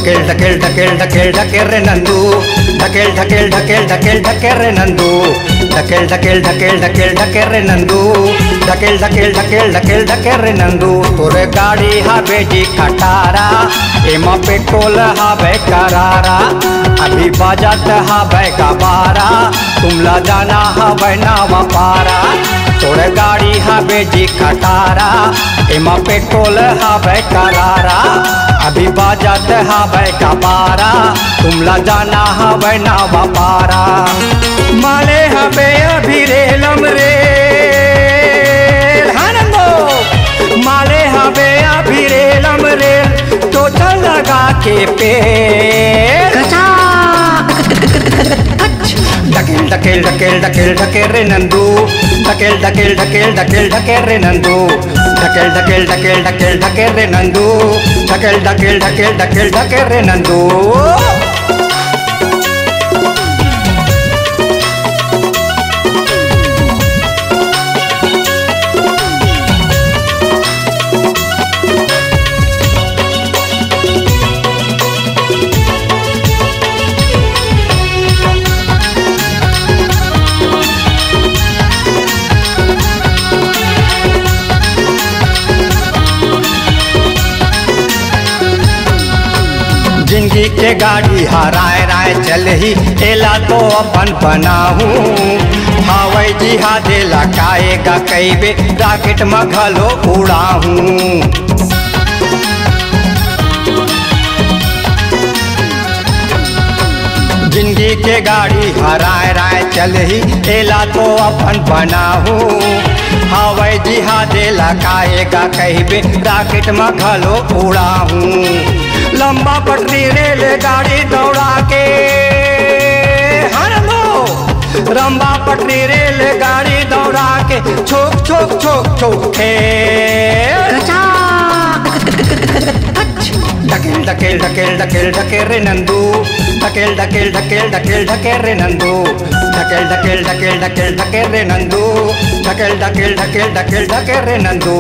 ढकेल ढकेल ढकेल ढकेल ढकेल रे नंदू, ढकेल ढकेल ढकेल ढकेल ढकेल रे नंदू, ढकेल ढकेल ढकेल ढकेल ढकेल रे नंदू, ढकेल ढकेल ढकेल ढकेल ढकेल रे नंदू। तोरे गाड़ी हावे जी खटारा, एमा पेट्रोल हावे करारा, अभी बाजत हावे गबारा, तुमला जाना हावे नावा पारा। तोरे गाड़ी हावे जी खटारा, एमा पेट्रोल हावे करारा, अभी बाजत हावे गबारा, तुमला जाना हावे नावा पारा। माले हावे अभी रेलम रे माले हवे अभी रेलम रेल, तो चल लगा के पेड़। ढकेल ढकेल ढकेल ढकेल ढकेल रे नंदू, ढकेल ढकेल ढकेल ढकेल ढकेल रे नंदू, ढकेल ढकेल ढकेल ढकेल ढकेल रे नंदू, ढकेल ढकेल ढकेल ढकेल ढकेल रे नंदू। जिंदगी के गाड़ी हराए राय चल ही एला तो अपन बनाहूँ, हवाई जिहाद लगाएगा कई बे राकेट मघलो उड़ाहूँ। जिंदगी के गाड़ी हराए राय चल ही एला तो अपन बनाहूँ, हवाई जिहाद लगाएगा कहीं बे राकेट मघलो उड़ाहूँ। लंबा पटरी रेल गाड़ी दौड़ा के लंबा पटरी रेल गाड़ी दौड़ा के छोक छोक छोक छोक ढकेल ढकेल ढकेल ढकेल ढकेल रे नंदू, ढकेल ढकेल ढकेल ढकेल ढकेल रे नंदू, ढकेल ढकेल ढकेल ढकेल ढकेल रे नंदू, ढकेल ढकेल ढकेल ढकेल ढकेल रे नंदू।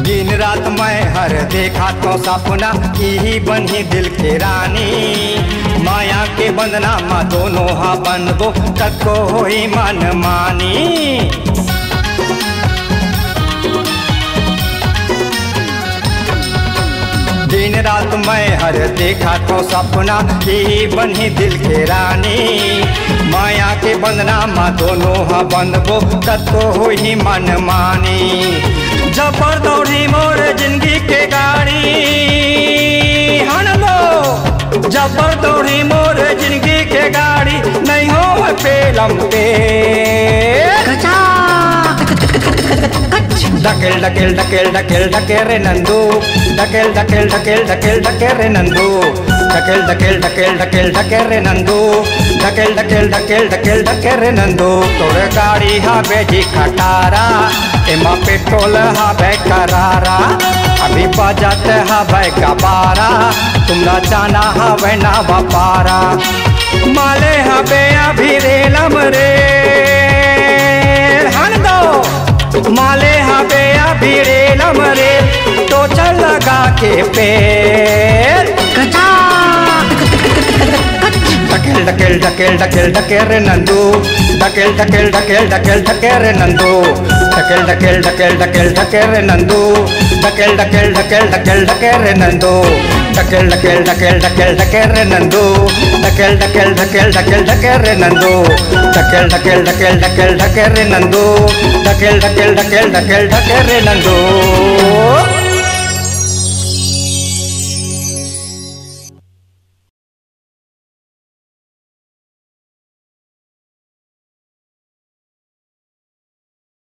दिन रात मैं हर देखा तो सपना यही बनी दिल के रानी, माया के बंधना मा दोनों हा बनबो तको होई मन मानी। दिन रात मैं हर देखा तो सपना यही बनी दिल के रानी, माया के बंधना मा दोनों हा बनबो तको होई मन मानी। जबर दौड़ी मोर जिंदगी के गाड़ी हनलो, जबर दौड़ी मोर जिंदगी के गाड़ी नहीं हो पेलम पे। ढकेल ढकेल ढकेल ढकेल ढकेल रे नंदू, ढकेल ढकेल ढकेल ढकेल ढकेल रे नंदू, ढकेल ढकेल ढकेल ढकेल ढकेल रे नंदू, ढकेल ढकेल ढकेल ढकेल ढकेल रे नंदू। तोरे गाड़ी हावे जी खटारा, एमा पेट्रोल हावे करारा, अभी बाजत हावे गबारा, तुमला जाना हावे नावा पारा। माले हावे अभी रेलम रे माले हावे अभी रेलम रे, तो चल लगा के पेड़। ढकेल ढकेल ढकेल ढकेल ढकेल रे नंदू, ढकेल ढकेल ढकेल ढकेल ढकेल रे नंदू, ढकेल ढकेल ढकेल ढकेल ढकेल रे नंदू, ढकेल ढकेल ढकेल ढकेल ढकेल रे नंदू, ढकेल ढकेल ढकेल ढकेल ढकेल रे नंदू, ढकेल ढकेल ढकेल ढकेल ढकेल रे नंदू, ढकेल ढकेल ढकेल ढकेल ढकेल रे नंदू, ढकेल ढकेल ढकेल ढकेल ढकेल रे नंदू।